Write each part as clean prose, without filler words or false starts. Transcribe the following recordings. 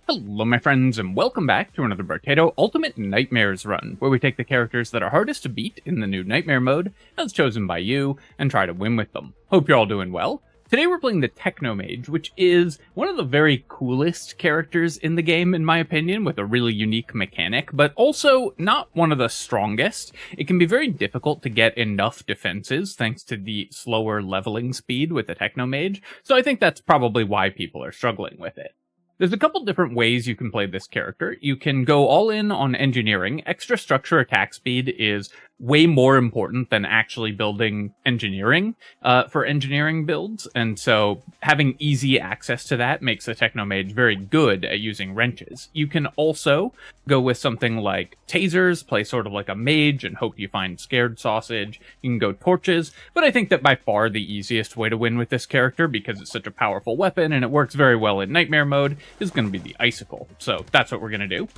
Hello my friends, and welcome back to another Brotato Ultimate Nightmares run, where we take the characters that are hardest to beat in the new Nightmare mode, as chosen by you, and try to win with them. Hope you're all doing well. Today we're playing the Technomage, which is one of the very coolest characters in the game, in my opinion, with a really unique mechanic, but also not one of the strongest. It can be very difficult to get enough defenses, thanks to the slower leveling speed with the Technomage, so I think that's probably why people are struggling with it. There's a couple different ways you can play this character. You can go all in on engineering. Extra structure attack speed is way more important than actually building engineering for engineering builds, and so having easy access to that makes the Technomage very good at using wrenches. You can also go with something like tasers, play sort of like a mage and hope you find scared sausage. You can go torches, but I think that by far the easiest way to win with this character, because it's such a powerful weapon and it works very well in nightmare mode, is going to be the icicle. So that's what we're going to do.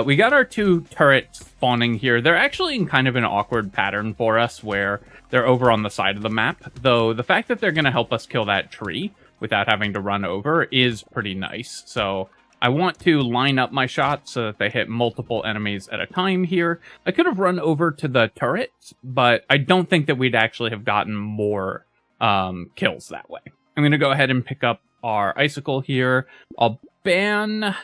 We got our two turrets spawning here. They're actually in kind of an awkward pattern for us, where they're over on the side of the map, though the fact that they're going to help us kill that tree without having to run over is pretty nice. So I want to line up my shots so that they hit multiple enemies at a time here. I could have run over to the turrets, but I don't think that we'd actually have gotten more kills that way. I'm going to go ahead and pick up our icicle here. I'll ban...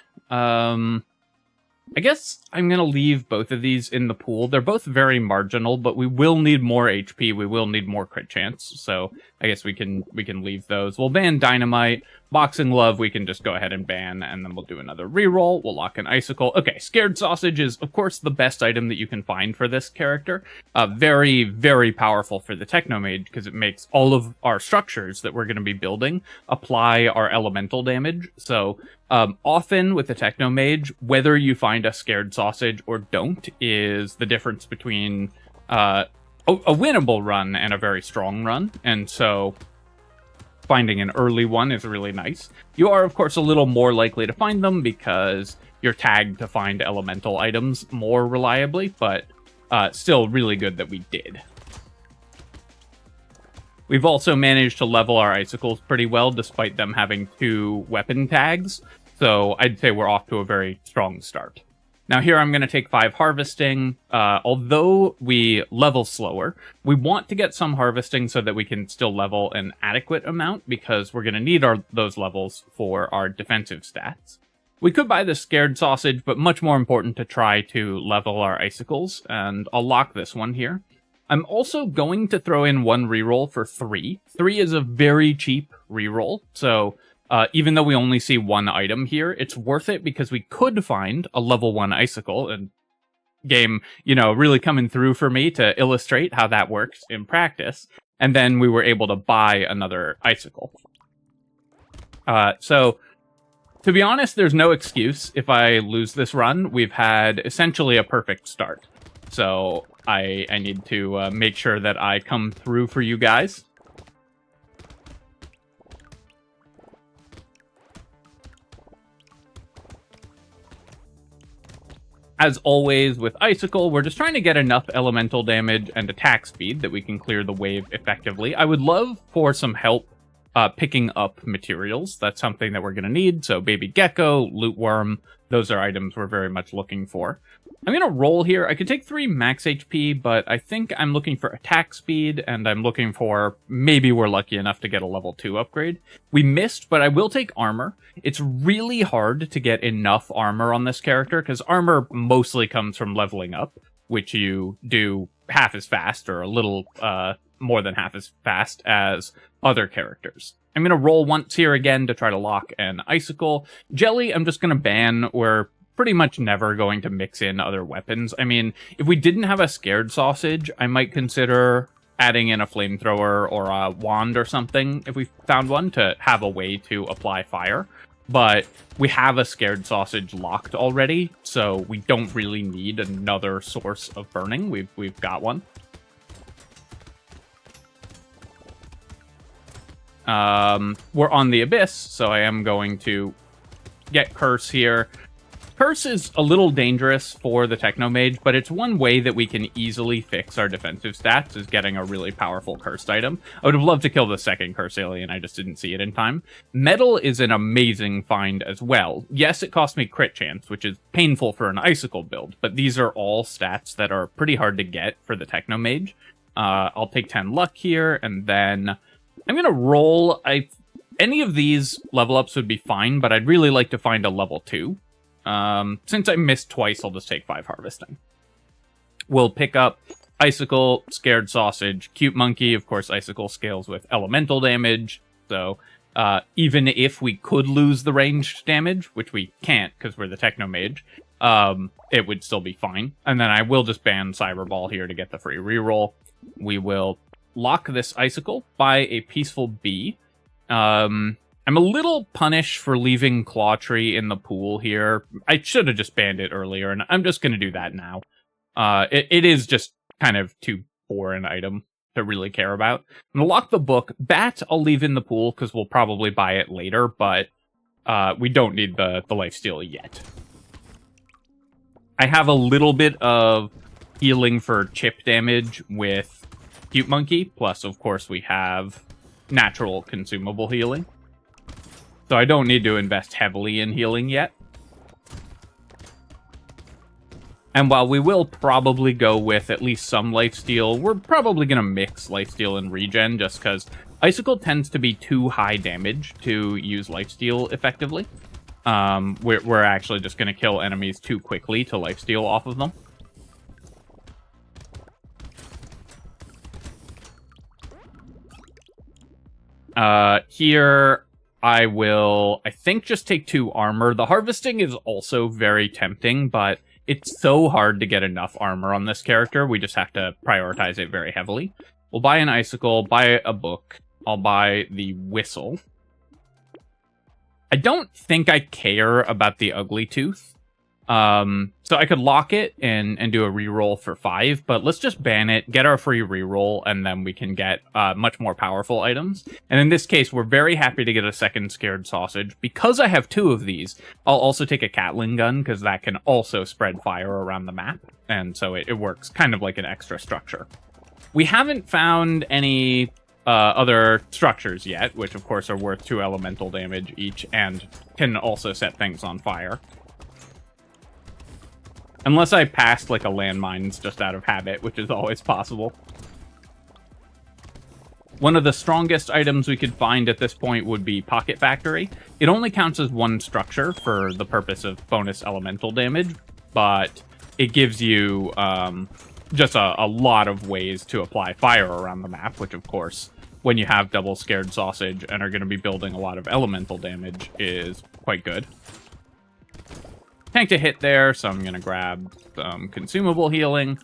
I guess I'm going to leave both of these in the pool. They're both very marginal, but we will need more HP. We will need more crit chance. So I guess we can leave those. We'll ban Dynamite. Boxing Glove, we can just go ahead and ban, and then we'll do another reroll. We'll lock an Icicle. Okay, Scared Sausage is, of course, the best item that you can find for this character. Very, very powerful for the Technomage, because it makes all of our structures that we're going to be building apply our elemental damage. So often with the Technomage, whether you find a Scared Sausage or don't is the difference between a winnable run and a very strong run. And so finding an early one is really nice. You are, of course, a little more likely to find them because you're tagged to find elemental items more reliably, but still really good that we did. We've also managed to level our icicles pretty well, despite them having 2 weapon tags, so I'd say we're off to a very strong start. Now here I'm going to take 5 harvesting. Although we level slower, we want to get some harvesting so that we can still level an adequate amount, because we're going to need those levels for our defensive stats. We could buy the Scared Sausage, but much more important to try to level our icicles, and I'll lock this one here. I'm also going to throw in 1 reroll for 3. 3 is a very cheap reroll, so even though we only see 1 item here, it's worth it because we could find a level 1 icicle, and game, really coming through for me to illustrate how that works in practice, and then we were able to buy another icicle. So, to be honest, there's no excuse if I lose this run. We've had essentially a perfect start, so I need to make sure that I come through for you guys. As always with Icicle, we're just trying to get enough elemental damage and attack speed that we can clear the wave effectively. I would love for some help picking up materials. That's something that we're going to need. So Baby Gecko, Loot Worm, those are items we're very much looking for. I'm going to roll here. I could take 3 max HP, but I think I'm looking for attack speed, and I'm looking for, maybe we're lucky enough to get a level 2 upgrade. We missed, but I will take armor. It's really hard to get enough armor on this character, because armor mostly comes from leveling up, which you do half as fast, or a little more than half as fast as other characters. I'm going to roll once here again to try to lock an Icicle. Jelly, I'm just going to ban. We're pretty much never going to mix in other weapons. I mean, if we didn't have a Scared Sausage, I might consider adding in a flamethrower or a wand or something, if we found one, to have a way to apply fire. But we have a Scared Sausage locked already, so we don't really need another source of burning. We've got one. We're on the Abyss, so I am going to get Curse here. Curse is a little dangerous for the Technomage, but it's one way that we can easily fix our defensive stats, is getting a really powerful cursed item. I would have loved to kill the second curse alien, I just didn't see it in time. Metal is an amazing find as well. Yes, it cost me crit chance, which is painful for an icicle build, but these are all stats that are pretty hard to get for the Technomage. I'll take 10 luck here, and then I'm going to roll... Any of these level ups would be fine, but I'd really like to find a level 2. Since I missed twice, I'll just take 5 harvesting. We'll pick up Icicle, Scared Sausage, Cute Monkey. Of course, Icicle scales with elemental damage, so even if we could lose the ranged damage, which we can't because we're the Technomage, it would still be fine. And then I will just ban Cyberball here to get the free reroll. We will lock this Icicle, buy a Peaceful Bee. I'm a little punished for leaving Claw Tree in the pool here. I should have just banned it earlier, and I'm just going to do that now. It is just kind of too poor an item to really care about. I'm going to lock the book. Bat, I'll leave in the pool, because we'll probably buy it later, but we don't need the lifesteal yet. I have a little bit of healing for chip damage with Cute Monkey, plus, of course, we have natural consumable healing. So I don't need to invest heavily in healing yet. And while we will probably go with at least some lifesteal, we're probably going to mix lifesteal and regen, just because Icicle tends to be too high damage to use lifesteal effectively. We're actually just going to kill enemies too quickly to lifesteal off of them. Here... I will, I think, just take 2 armor. The harvesting is also very tempting, but it's so hard to get enough armor on this character. We just have to prioritize it very heavily. We'll buy an Icicle, buy a book. I'll buy the Whistle. I don't think I care about the Ugly Tooth. So I could lock it and do a reroll for 5, but let's just ban it, get our free reroll, and then we can get much more powerful items. And in this case, we're very happy to get a second Scared Sausage. Because I have 2 of these, I'll also take a Catling Gun, because that can also spread fire around the map, and so it works kind of like an extra structure. We haven't found any other structures yet, which of course are worth 2 elemental damage each, and can also set things on fire. Unless I passed, like, a landmines just out of habit, which is always possible. One of the strongest items we could find at this point would be Pocket Factory. It only counts as 1 structure for the purpose of bonus elemental damage, but it gives you just a lot of ways to apply fire around the map, which, of course, when you have double Scared Sausage and are going to be building a lot of elemental damage, is quite good. Tank to hit there, so I'm going to grab some consumable healing.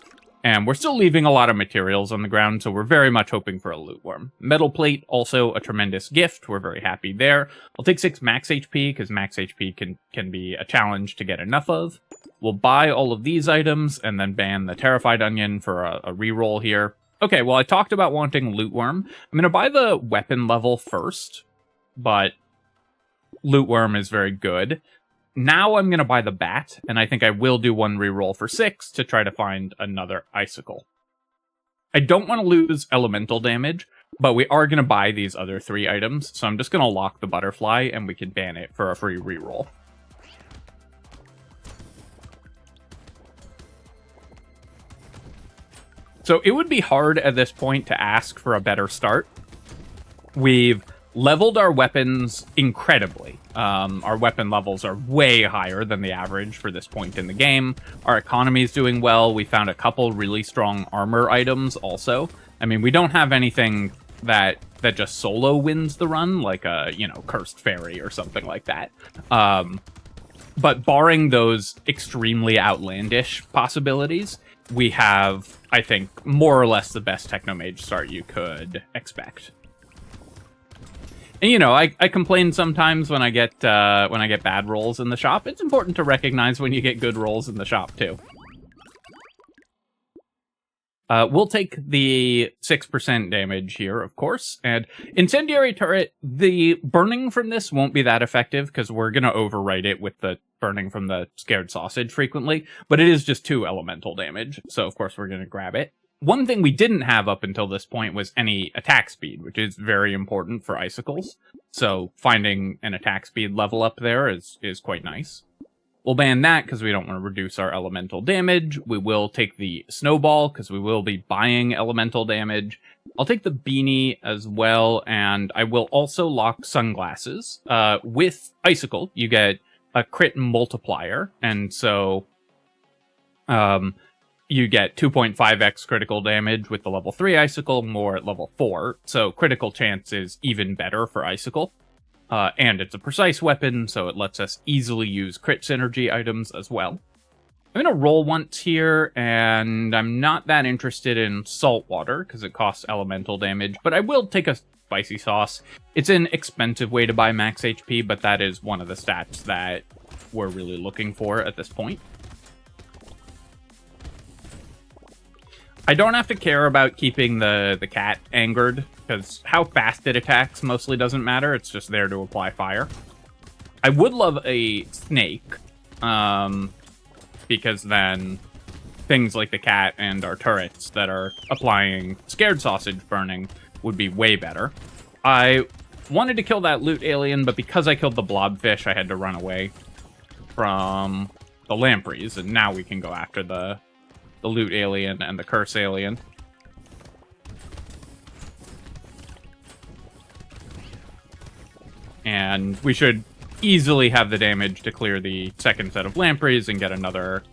And we're still leaving a lot of materials on the ground, so we're very much hoping for a loot worm. Metal plate, also a tremendous gift. We're very happy there. I'll take 6 max HP, because max HP can be a challenge to get enough of. We'll buy all of these items, and then ban the Terrified Onion for a reroll here. Okay, well, I talked about wanting loot worm. I'm going to buy the weapon level first, but loot worm is very good. Now I'm going to buy the bat, and I think I will do 1 reroll for 6 to try to find another Icicle. I don't want to lose elemental damage, but we are going to buy these other 3 items, so I'm just going to lock the butterfly, and we can ban it for a free reroll. So it would be hard at this point to ask for a better start. We've leveled our weapons incredibly. Our weapon levels are way higher than the average for this point in the game. Our economy is doing well. We found a couple really strong armor items also. I mean, we don't have anything that just solo wins the run, like a, Cursed Fairy or something like that. But barring those extremely outlandish possibilities, we have, I think, more or less the best Technomage start you could expect. And, I complain sometimes when I get bad rolls in the shop. It's important to recognize when you get good rolls in the shop, too. We'll take the 6% damage here, of course, and Incendiary Turret, the burning from this won't be that effective, because we're going to overwrite it with the burning from the Scared Sausage frequently, but it is just 2 elemental damage, so of course we're going to grab it. One thing we didn't have up until this point was any attack speed, which is very important for Icicles, so finding an attack speed level up there is quite nice. We'll ban that because we don't want to reduce our elemental damage. We will take the Snowball because we will be buying elemental damage. I'll take the Beanie as well, and I will also lock Sunglasses. With Icicle, you get a crit multiplier, and so you get 2.5x critical damage with the level 3 Icicle, more at level 4, so critical chance is even better for Icicle. And it's a precise weapon, so it lets us easily use crit synergy items as well. I'm going to roll once here, and I'm not that interested in Saltwater, because it costs elemental damage, but I will take a Spicy Sauce. It's an expensive way to buy max HP, but that is one of the stats that we're really looking for at this point. I don't have to care about keeping the cat angered, because how fast it attacks mostly doesn't matter. It's just there to apply fire. I would love a snake, because then things like the cat and our turrets that are applying Scared Sausage burning would be way better. I wanted to kill that loot alien, but because I killed the blobfish, I had to run away from the lampreys, and now we can go after the loot alien and the curse alien. And we should easily have the damage to clear the second set of lampreys and get another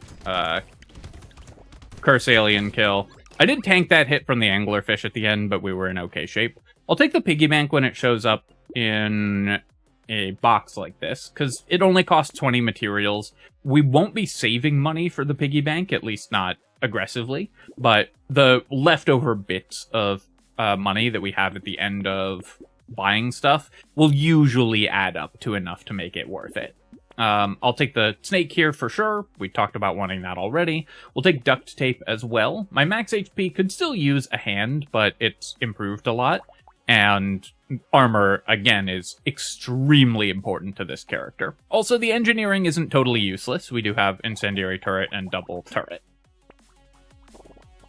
curse alien kill. I did tank that hit from the anglerfish at the end, but we were in okay shape. I'll take the piggy bank when it shows up in a box like this, because it only costs 20 materials. We won't be saving money for the piggy bank, at least not aggressively, but the leftover bits of money that we have at the end of buying stuff will usually add up to enough to make it worth it. I'll take the snake here for sure. We talked about wanting that already. We'll take duct tape as well. My max HP could still use a hand, but it's improved a lot. And armor, again, is extremely important to this character. Also, the engineering isn't totally useless. We do have Incendiary Turret and Double Turret.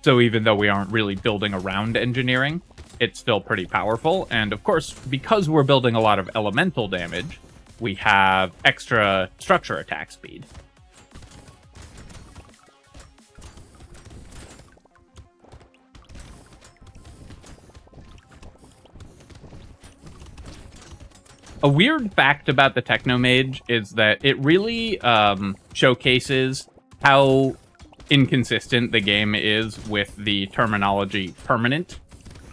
So even though we aren't really building around engineering, it's still pretty powerful. And of course, because we're building a lot of elemental damage, we have extra structure attack speed. A weird fact about the Technomage is that it really showcases how inconsistent the game is with the terminology permanent,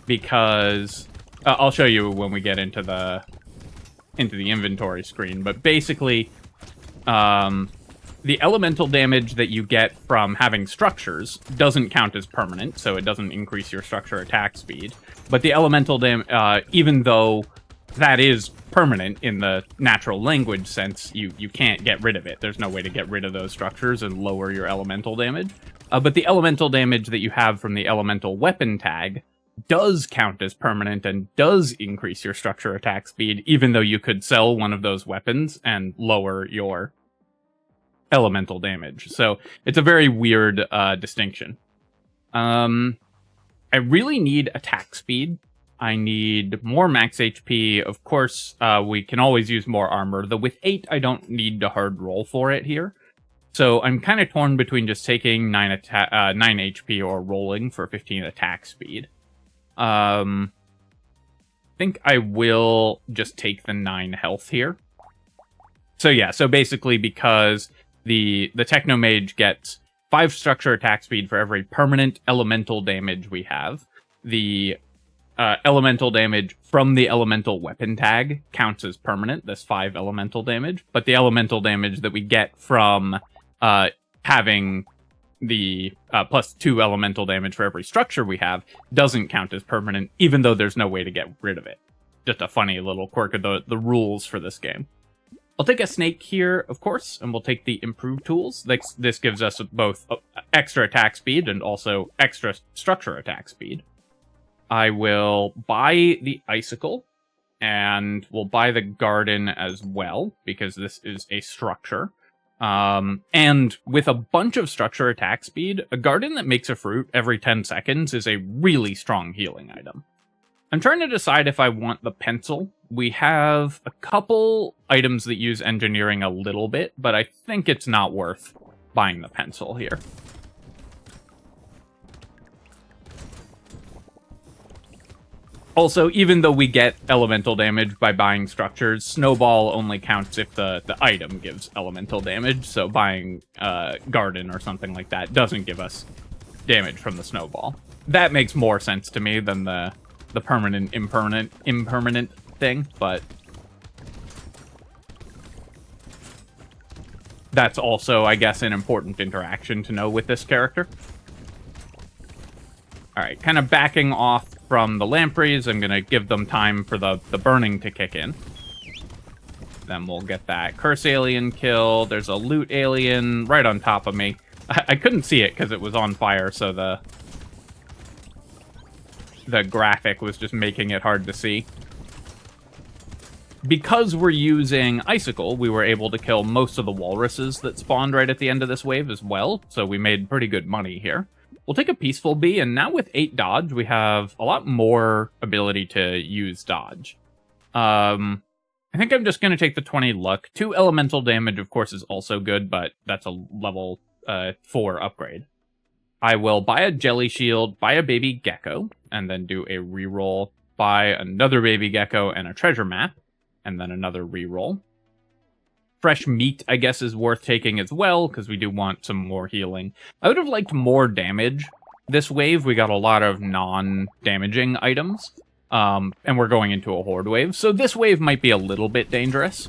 because I'll show you when we get into the inventory screen, but basically the elemental damage that you get from having structures doesn't count as permanent, so it doesn't increase your structure attack speed, but the elemental damage, even though that is permanent in the natural language sense, you can't get rid of it. There's no way to get rid of those structures and lower your elemental damage. But the elemental damage that you have from the elemental weapon tag does count as permanent and does increase your structure attack speed, even though you could sell one of those weapons and lower your elemental damage. So it's a very weird distinction. I really need attack speed. I need more max HP. Of course, we can always use more armor. Though with 8, I don't need to hard roll for it here. So I'm kind of torn between just taking 9 HP or rolling for 15 attack speed. I think I will just take the 9 health here. So yeah, so basically because the Technomage gets 5 structure attack speed for every permanent elemental damage we have. The elemental damage from the elemental weapon tag counts as permanent, this 5 elemental damage, but the elemental damage that we get from having the plus 2 elemental damage for every structure we have doesn't count as permanent, even though there's no way to get rid of it. Just a funny little quirk of the rules for this game. I'll take a snake here, of course, and we'll take the improved tools. This gives us both extra attack speed and also extra structure attack speed. I will buy the icicle, and we'll buy the garden as well, because this is a structure. And with a bunch of structure attack speed, a garden that makes a fruit every 10 seconds is a really strong healing item. I'm trying to decide if I want the pencil. We have a couple items that use engineering a little bit, but I think it's not worth buying the pencil here. Also, even though we get elemental damage by buying structures, snowball only counts if the item gives elemental damage, so buying garden or something like that doesn't give us damage from the snowball. That makes more sense to me than the permanent, impermanent thing, but that's also, I guess, an important interaction to know with this character. Alright, kind of backing off from the lampreys. I'm going to give them time for the burning to kick in. Then we'll get that curse alien kill. There's a loot alien right on top of me. I couldn't see it because it was on fire, so the graphic was just making it hard to see. Because we're using Icicle, we were able to kill most of the walruses that spawned right at the end of this wave as well, so we made pretty good money here. We'll take a Peaceful Bee, and now with 8 dodge, we have a lot more ability to use dodge. I think I'm just going to take the 20 luck. 2 elemental damage, of course, is also good, but that's a level 4 upgrade. I will buy a Jelly Shield, buy a Baby Gecko, and then do a reroll, buy another Baby Gecko and a Treasure Map, and then another reroll. Fresh meat, I guess, is worth taking as well, because we do want some more healing. I would have liked more damage this wave. We got a lot of non-damaging items, and we're going into a horde wave. So this wave might be a little bit dangerous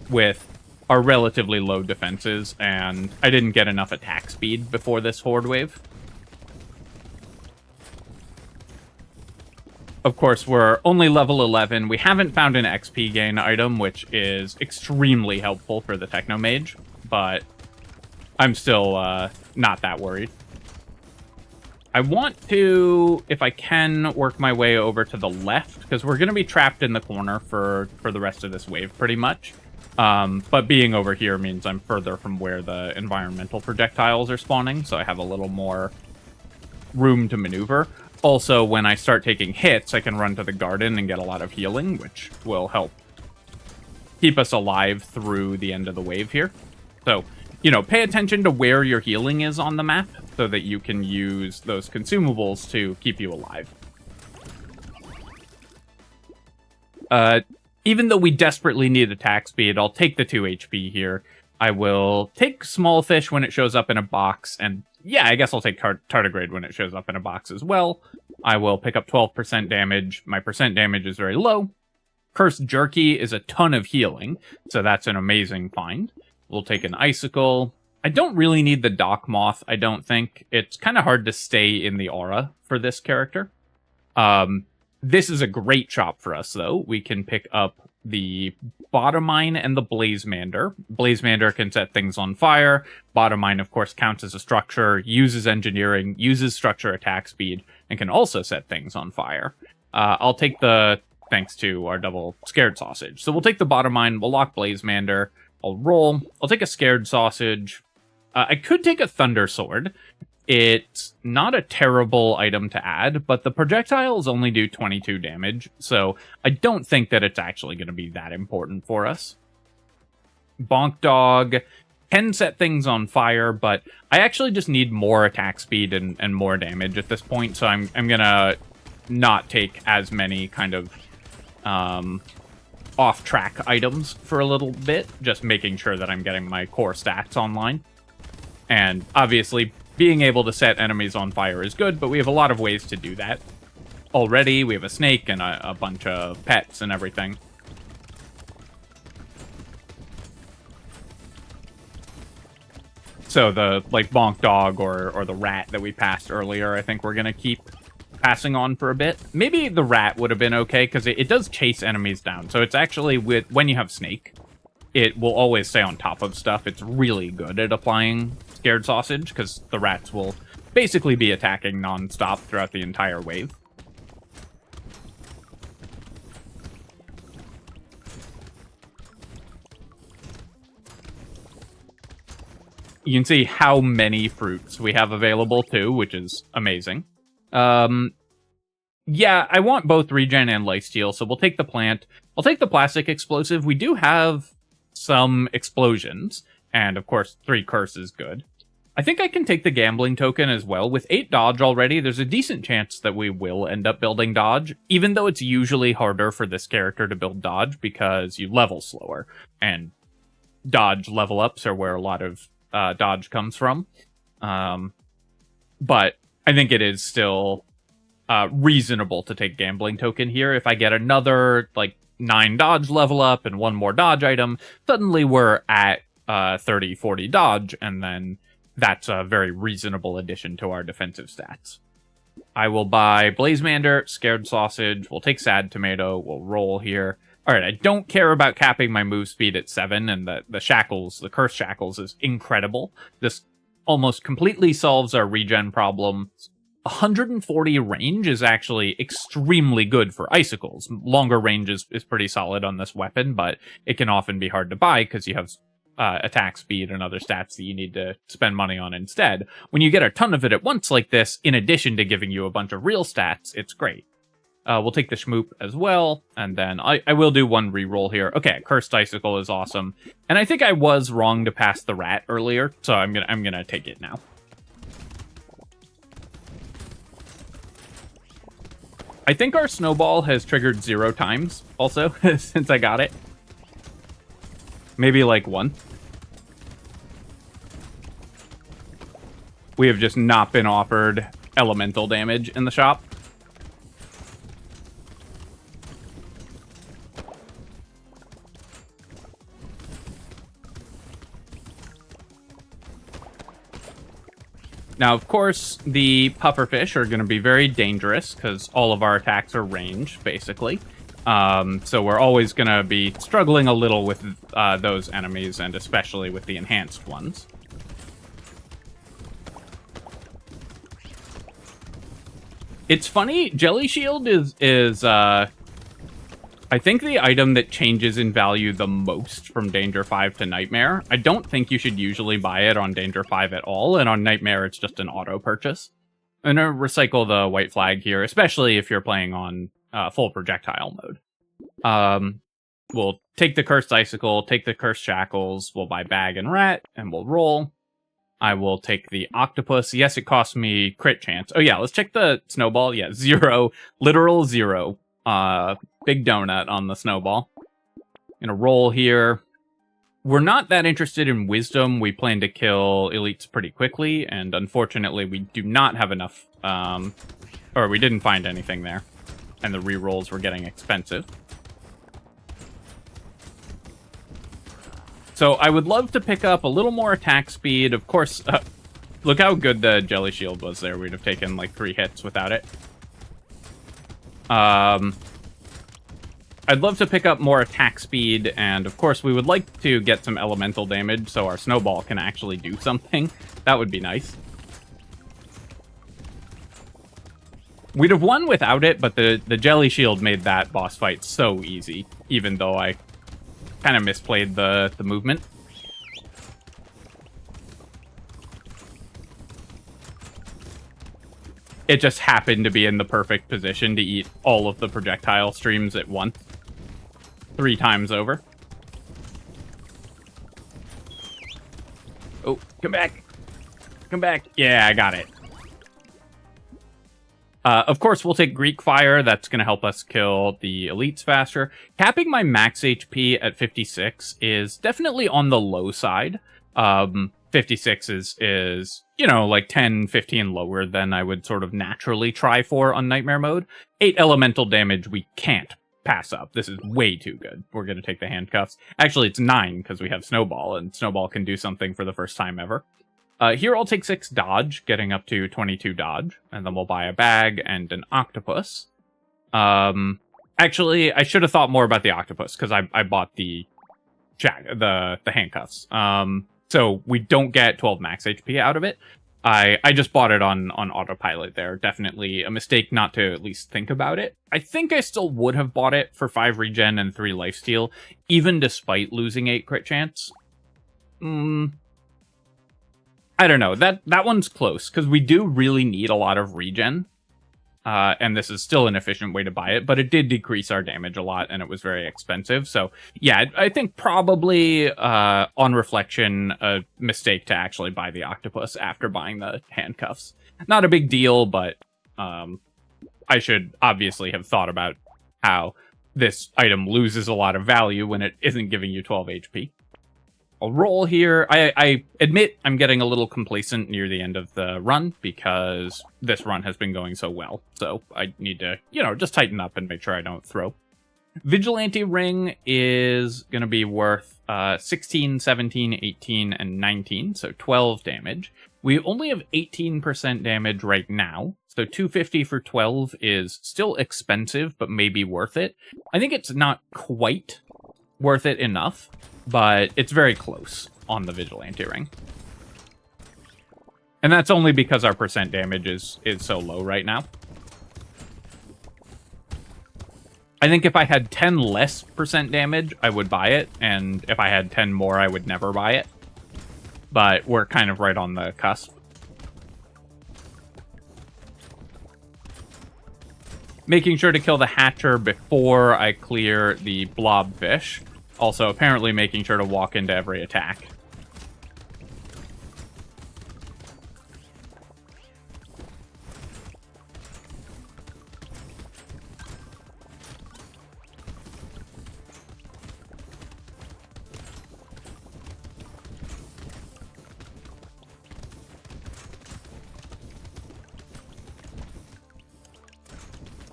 with our relatively low defenses, and I didn't get enough attack speed before this horde wave. Of course, we're only level 11. We haven't found an XP gain item, which is extremely helpful for the Technomage, but I'm still not that worried. I want to, if I can, work my way over to the left, because we're going to be trapped in the corner for the rest of this wave, pretty much. But being over here means I'm further from where the environmental projectiles are spawning, so I have a little more room to maneuver. Also, when I start taking hits, I can run to the garden and get a lot of healing, which will help keep us alive through the end of the wave here. So, you know, pay attention to where your healing is on the map so that you can use those consumables to keep you alive. Even though we desperately need attack speed, I'll take the 2 HP here. I will take small fish when it shows up in a box, and yeah, I guess I'll take tardigrade when it shows up in a box as well. I will pick up 12% damage. My percent damage is very low. Cursed Jerky is a ton of healing, so that's an amazing find. We'll take an Icicle. I don't really need the Dock Moth, I don't think. It's kind of hard to stay in the aura for this character. This is a great shop for us, though. We can pick up the Bottom Mine and the Blazemander. Blazemander can set things on fire. Bottom Mine, of course, counts as a structure, uses engineering, uses structure attack speed, and can also set things on fire. I'll take the, thanks to our double Scared Sausage. So we'll take the Bottom Mine, we'll lock Blazemander, I'll roll, I'll take a Scared Sausage. I could take a Thunder Sword. It's not a terrible item to add, but the projectiles only do 22 damage, so I don't think that it's actually going to be that important for us. Bonk Dog can set things on fire, but I actually just need more attack speed and more damage at this point, so I'm going to not take as many kind of off-track items for a little bit, just making sure that I'm getting my core stats online. And obviously, being able to set enemies on fire is good, but we have a lot of ways to do that. Already, we have a snake and a bunch of pets and everything. So the, like, Bonk Dog or the rat that we passed earlier, I think we're going to keep passing on for a bit. Maybe the rat would have been okay, because it does chase enemies down. So it's actually, when you have snake, it will always stay on top of stuff. It's really good at applying Scared Sausage, because the rats will basically be attacking non-stop throughout the entire wave. You can see how many fruits we have available, too, which is amazing. Yeah, I want both regen and lifesteal, so we'll take the plant. I'll take the plastic explosive. We do have some explosions, and of course, 3 curse is good. I think I can take the gambling token as well. With 8 dodge already, there's a decent chance that we will end up building dodge, even though it's usually harder for this character to build dodge because you level slower, and dodge level ups are where a lot of dodge comes from. But I think it is still reasonable to take gambling token here. If I get another, like, 9 dodge level up and 1 more dodge item, suddenly we're at 30, 40 dodge, and then that's a very reasonable addition to our defensive stats. I will buy Blazemander, Scared Sausage, we'll take Sad Tomato, we'll roll here. Alright, I don't care about capping my move speed at 7, and the Shackles, the Curse Shackles is incredible. This almost completely solves our regen problem. 140 range is actually extremely good for icicles. Longer range is pretty solid on this weapon, but it can often be hard to buy because you have attack speed and other stats that you need to spend money on instead. When you get a ton of it at once like this, in addition to giving you a bunch of real stats, it's great. We'll take the Schmoop as well, and then I will do 1 reroll here. Okay, Cursed Icicle is awesome. And I think I was wrong to pass the rat earlier, so I'm gonna take it now. I think our snowball has triggered 0 times, also, since I got it. Maybe, like, 1. We have just not been offered elemental damage in the shop. Now, of course, the pufferfish are going to be very dangerous because all of our attacks are ranged, basically. So we're always going to be struggling a little with those enemies, and especially with the enhanced ones. It's funny, Jelly Shield is I think the item that changes in value the most from Danger 5 to Nightmare. I don't think you should usually buy it on Danger 5 at all, and on Nightmare it's just an auto purchase. I'm gonna recycle the white flag here, especially if you're playing on full projectile mode. We'll take the Cursed Icicle, take the Cursed Shackles, we'll buy Bag and Rat, and we'll roll. I will take the Octopus. Yes, it costs me crit chance. Oh yeah, let's check the Snowball. Yeah, 0. Literal 0. Big donut on the Snowball. Gonna roll here. We're not that interested in Wisdom. We plan to kill elites pretty quickly, and unfortunately we do not have enough, or we didn't find anything there. And the rerolls were getting expensive. So I would love to pick up a little more attack speed. Of course, look how good the Jelly Shield was there. We'd have taken like 3 hits without it. I'd love to pick up more attack speed, and of course we would like to get some elemental damage so our Snowball can actually do something. That would be nice. We'd have won without it, but the Jelly Shield made that boss fight so easy, even though I kind of misplayed the movement. It just happened to be in the perfect position to eat all of the projectile streams at once. 3 times over. Oh, come back. Come back. Yeah, I got it. Of course, we'll take Greek Fire. That's going to help us kill the elites faster. Capping my max HP at 56 is definitely on the low side. 56 is, you know, like 10, 15 lower than I would sort of naturally try for on Nightmare mode. 8 elemental damage we can't pass up. This is way too good. We're going to take the handcuffs. Actually, it's 9 because we have Snowball, and Snowball can do something for the first time ever. Here I'll take 6 dodge, getting up to 22 dodge, and then we'll buy a bag and an octopus. Actually, I should have thought more about the octopus, because I bought the handcuffs. So we don't get 12 max HP out of it. I just bought it on autopilot there. Definitely a mistake not to at least think about it. I think I still would have bought it for 5 regen and 3 lifesteal, even despite losing 8 crit chance. I don't know. That one's close, because we do really need a lot of regen. And this is still an efficient way to buy it, but it did decrease our damage a lot, and it was very expensive. So, yeah, I think probably, on reflection, a mistake to actually buy the octopus after buying the handcuffs. Not a big deal, but I should obviously have thought about how this item loses a lot of value when it isn't giving you 12 HP. I'll roll here. I admit I'm getting a little complacent near the end of the run because this run has been going so well. So I need to, just tighten up and make sure I don't throw. Vigilante Ring is going to be worth 16, 17, 18, and 19, so 12 damage. We only have 18% damage right now, so 250 for 12 is still expensive, but maybe worth it. I think it's not quite worth it enough, but it's very close on the Vigilante Ring. And that's only because our percent damage is so low right now. I think if I had 10 less percent damage, I would buy it, and if I had 10 more, I would never buy it. But we're kind of right on the cusp. Making sure to kill the Hatcher before I clear the Blobfish. Also, apparently making sure to walk into every attack.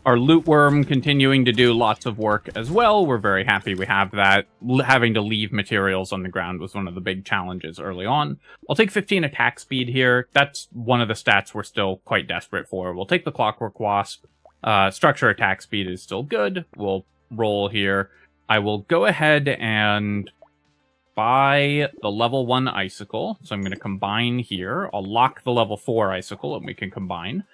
Our loot worm continuing to do lots of work as well. We're very happy we have that. Having to leave materials on the ground was one of the big challenges early on. I'll take 15 attack speed here. That's one of the stats we're still quite desperate for. We'll take the Clockwork Wasp. Structure attack speed is still good. We'll roll here. I will go ahead and buy the level 1 Icicle. So I'm going to combine here. I'll lock the level 4 Icicle and we can combine.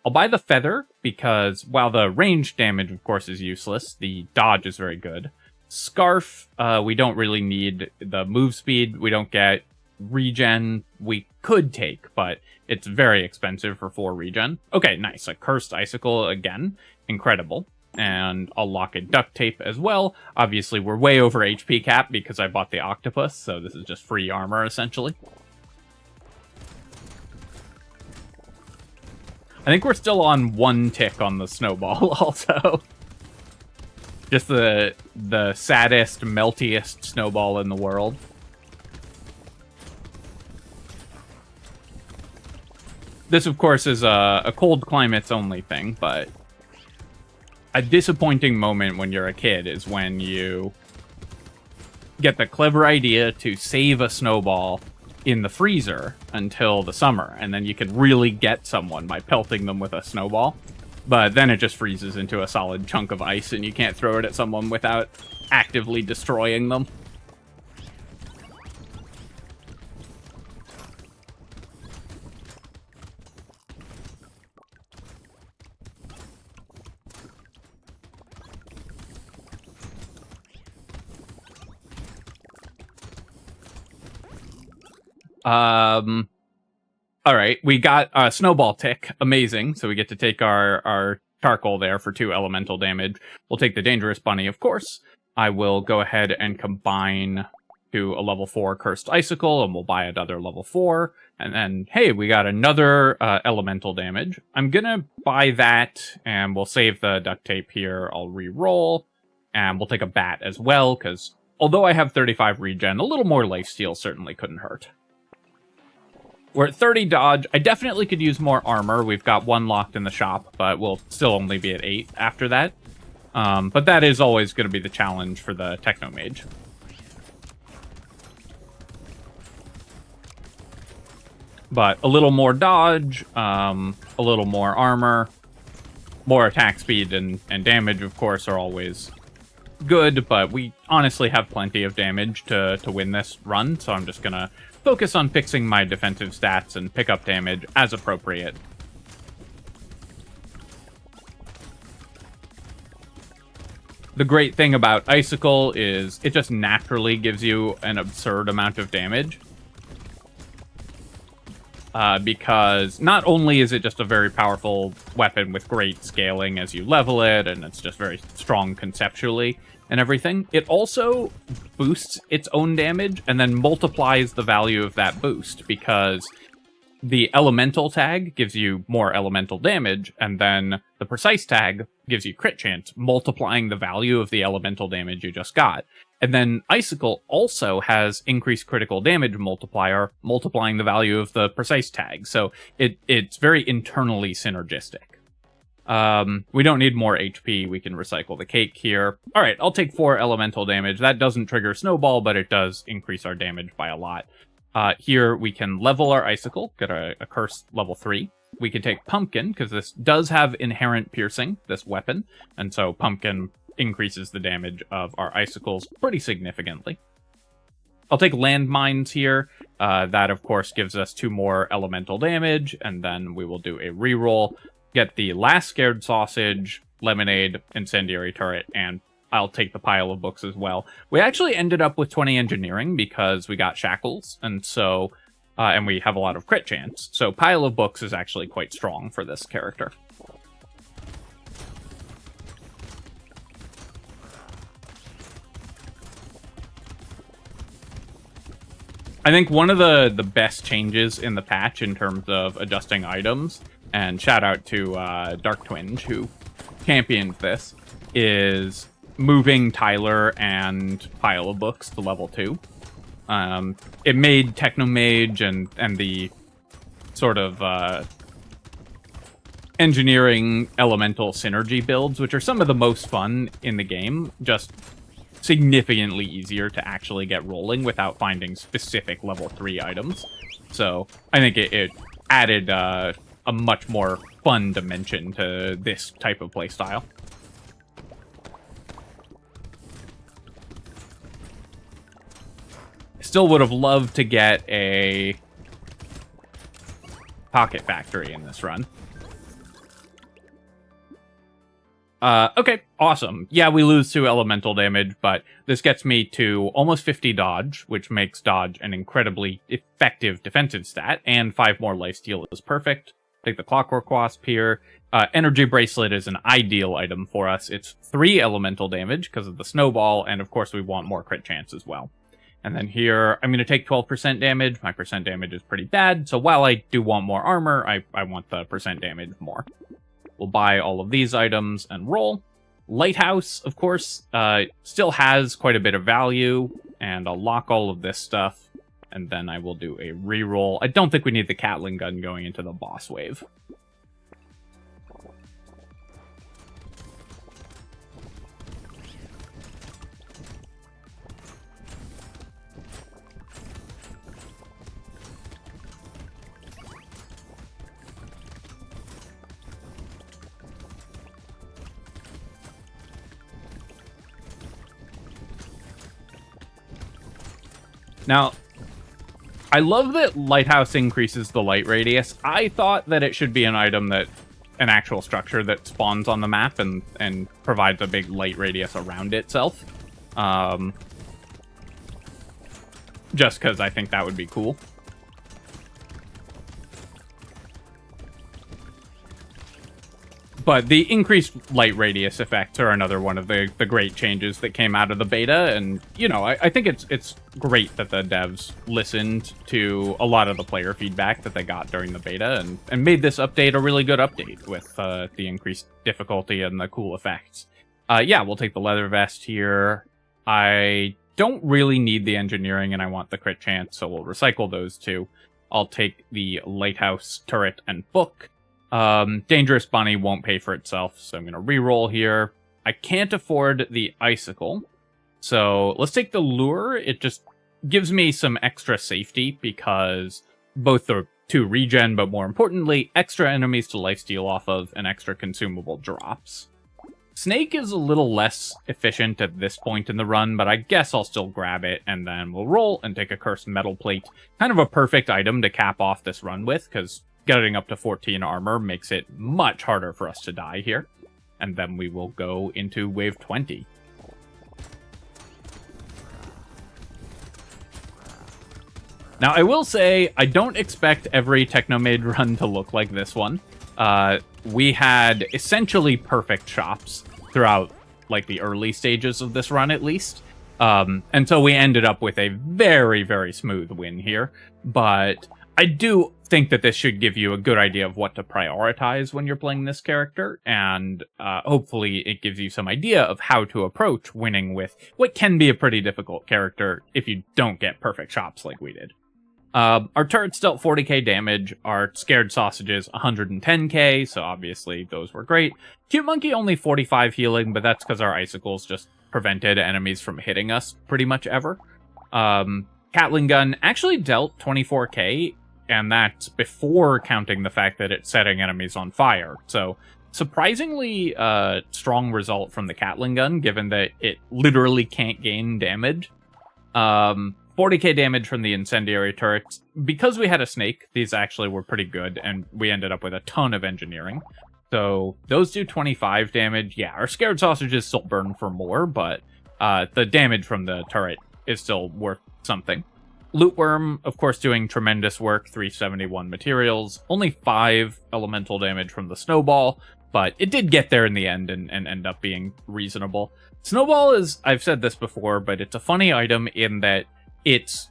I'll buy the Feather, because while the range damage, of course, is useless, the dodge is very good. Scarf, we don't really need the move speed. We don't get regen. We could take, but it's very expensive for 4 regen. Okay, nice. A Cursed Icicle again. Incredible. And I'll lock a Duct Tape as well. Obviously, we're way over HP cap because I bought the Octopus, so this is just free armor, essentially. I think we're still on 1 tick on the Snowball, also. Just the saddest, meltiest Snowball in the world. This, of course, is a cold climates only thing, but a disappointing moment when you're a kid is when you get the clever idea to save a Snowball in the freezer until the summer, and then you can really get someone by pelting them with a snowball. But then it just freezes into a solid chunk of ice, and you can't throw it at someone without actively destroying them. All right, we got a Snowball Tick. Amazing. So we get to take our charcoal there for 2 elemental damage. We'll take the Dangerous Bunny, of course. I will go ahead and combine to a level 4 Cursed Icicle, and we'll buy another level 4. And then, hey, we got another elemental damage. I'm gonna buy that, and we'll save the Duct Tape here. I'll re-roll, and we'll take a Bat as well, because although I have 35 regen, a little more lifesteal certainly couldn't hurt. We're at 30 dodge. I definitely could use more armor. We've got 1 locked in the shop, but we'll still only be at 8 after that. But that is always going to be the challenge for the Technomage. But a little more dodge, a little more armor, more attack speed and damage, of course, are always good, but we honestly have plenty of damage to win this run, so I'm just gonna focus on fixing my defensive stats and pick up damage as appropriate. The great thing about Icicle is it just naturally gives you an absurd amount of damage. Because not only is it just a very powerful weapon with great scaling as you level it, and it's just very strong conceptually and everything, it also boosts its own damage and then multiplies the value of that boost, because the elemental tag gives you more elemental damage, and then the precise tag gives you crit chance, multiplying the value of the elemental damage you just got. And then Icicle also has increased critical damage multiplier, multiplying the value of the precise tag. So it's very internally synergistic. We don't need more HP. We can recycle the cake here. All right, I'll take 4 elemental damage. That doesn't trigger Snowball, but it does increase our damage by a lot. Here we can level our Icicle, get a curse level 3. We can take Pumpkin, because this does have inherent piercing, this weapon. And so Pumpkin increases the damage of our Icicles pretty significantly. I'll take Landmines here. That, of course, gives us 2 more elemental damage, and then we will do a reroll. Get the last Scared Sausage, Lemonade, Incendiary Turret, and I'll take the pile of books as well. We actually ended up with 20 Engineering because we got Shackles, and so... and we have a lot of crit chance, so pile of books is actually quite strong for this character. I think one of the best changes in the patch in terms of adjusting items, and shout out to Dark Twinge, who championed this, is moving Tyler and Pile of Books to level 2. It made Technomage and the sort of engineering elemental synergy builds, which are some of the most fun in the game, just significantly easier to actually get rolling without finding specific level 3 items. So I think it added a much more fun dimension to this type of playstyle. Still would have loved to get a Pocket Factory in this run. Okay, awesome. Yeah, we lose 2 elemental damage, but this gets me to almost 50 dodge, which makes dodge an incredibly effective defensive stat, and 5 more lifesteal is perfect. Take the Clockwork Wasp here. Energy Bracelet is an ideal item for us. It's 3 elemental damage because of the Snowball, and of course we want more crit chance as well. And then here, I'm going to take 12% damage. My percent damage is pretty bad, so while I do want more armor, I want the percent damage more. We'll buy all of these items and roll. Lighthouse, of course, still has quite a bit of value, and I'll lock all of this stuff, and then I will do a reroll. I don't think we need the Catling Gun going into the boss wave. Now, I love that Lighthouse increases the light radius. I thought that it should be an item that, an actual structure that spawns on the map and provides a big light radius around itself. Just because I think that would be cool. But the increased light radius effects are another one of the great changes that came out of the beta, and, you know, I think it's great that the devs listened to a lot of the player feedback that they got during the beta, and made this update a really good update with the increased difficulty and the cool effects. Yeah, we'll take the leather vest here. I don't really need the engineering, and I want the crit chance, so we'll recycle those two. I'll take the lighthouse turret and book. Dangerous Bunny won't pay for itself, so I'm going to reroll here. I can't afford the Icicle, so let's take the Lure. It just gives me some extra safety, because both the 2 regen, but more importantly, extra enemies to lifesteal off of, and extra consumable drops. Snake is a little less efficient at this point in the run, but I guess I'll still grab it, and then we'll roll and take a Cursed Metal Plate. Kind of a perfect item to cap off this run with, because getting up to 14 armor makes it much harder for us to die here. And then we will go into wave 20. Now, I will say, I don't expect every Technomage run to look like this one. We had essentially perfect shops throughout, like, the early stages of this run, at least. And so we ended up with a very, very smooth win here. But I do think that this should give you a good idea of what to prioritize when you're playing this character. And hopefully it gives you some idea of how to approach winning with what can be a pretty difficult character if you don't get perfect shops like we did. Our turrets dealt 40k damage, our scared sausages 110k, so obviously those were great. Cute Monkey only 45 healing, but that's because our icicles just prevented enemies from hitting us pretty much ever. Catling Gun actually dealt 24k, and that's before counting the fact that it's setting enemies on fire. So surprisingly strong result from the Catling Gun, given that it literally can't gain damage. 40k damage from the incendiary turrets. Because we had a snake, these actually were pretty good, and we ended up with a ton of engineering. So those do 25 damage. Yeah, our scared sausages still burn for more, but the damage from the turret is still worth something. Loot Worm, of course, doing tremendous work, 371 materials. Only 5 elemental damage from the Snowball, but it did get there in the end and end up being reasonable. Snowball is, I've said this before, but it's a funny item in that it's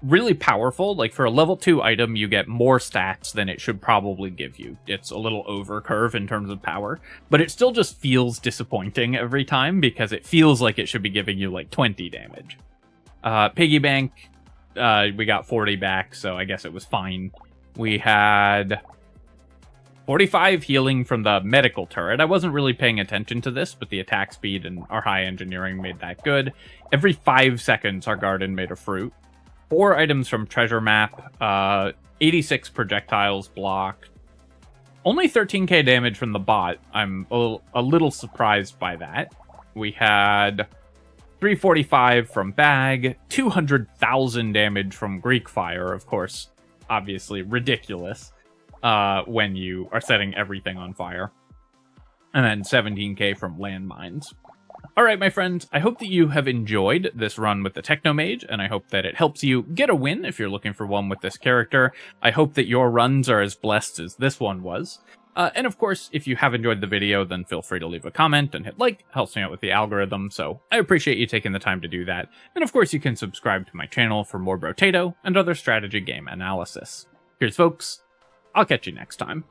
really powerful. Like, for a level 2 item, you get more stats than it should probably give you. It's a little over curve in terms of power, but it still just feels disappointing every time because it feels like it should be giving you like 20 damage. Piggy Bank, we got 40 back, so I guess it was fine. We had 45 healing from the medical turret. I wasn't really paying attention to this, but the attack speed and our high engineering made that good. Every 5 seconds, our garden made a fruit. 4 items from treasure map. 86 projectiles blocked. Only 13k damage from the bot. I'm a little surprised by that. We had 345 from bag. 200,000 damage from Greek fire, of course. Obviously ridiculous. When you are setting everything on fire. And then 17k from landmines. Alright, my friends, I hope that you have enjoyed this run with the Technomage, and I hope that it helps you get a win if you're looking for one with this character. I hope that your runs are as blessed as this one was. And of course, if you have enjoyed the video, then feel free to leave a comment and hit like. Helps me out with the algorithm, so I appreciate you taking the time to do that. And of course, you can subscribe to my channel for more Brotato and other strategy game analysis. Cheers, folks. I'll catch you next time.